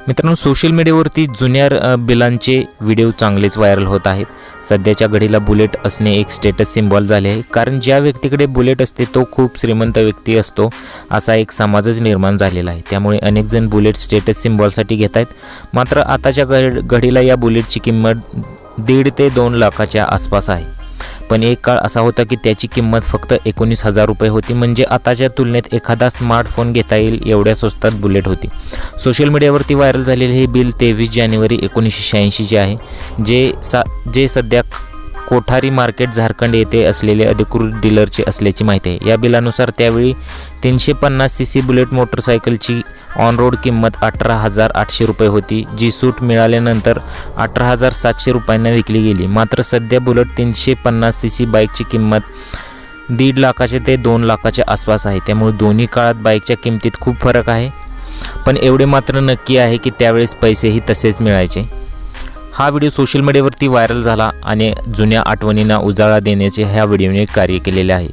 मित्रांनो, सोशल मीडियावरती जुन्या बिलांचे व्हिडिओ चांगलेच व्हायरल होत आहेत। सध्याच्या घडीला बुलेट असणे एक स्टेटस सिम्बॉल झाले आहे, कारण ज्या व्यक्तीकडे बुलेट असते तो खूप श्रीमंत व्यक्ती असतो असा एक समाजच निर्माण झालेला आहे। त्यामुळे अनेक जण बुलेट स्टेटस सिम्बॉलसाठी घेत आहेत। मात्र आताच्या घडीला या बुलेटची किंमत 1.5 ते 2 लाखाच्या आसपास आहे। पण एक काळ असा होता की त्याची किंमत फक्त 19,000 रुपये होती, म्हणजे आताच्या तुलनेत एखादा स्मार्टफोन घेता येईल एवढ्या स्वस्तात बुलेट होती। सोशल मीडियावरती व्हायरल झालेले हे बिल 23 जानेवारी 1986 चे आहे, जे सध्या कोठारी मार्केट झारखंड येथे असलेले अधिकृत डीलरचे असल्याची माहिती आहे। या बिलानुसार त्यावेळी 350 सीसी बुलेट मोटरसायकलची ऑन रोड किंमत 18,800 रुपये होती, जी सूट मिळाल्यानंतर 18,700 रुपयांना विकली गेली। मात्र सध्या बुलेट 350 सीसी बाईकची किंमत 1.5 लाखाच्या ते 2 लाखाच्या आसपास आहे। त्यामुळे दोन्ही काळात बाईकच्या किमतीत खूप फरक आहे, पण एवढे मात्र नक्की आहे की त्यावेळेस पैसेही तसेच मिळायचे। हा व्हिडिओ सोशल मीडियावरती व्हायरल झाला आणि जुन्या आठवणींना उजाळा देण्याचे ह्या व्हिडिओने कार्य केलेले आहे।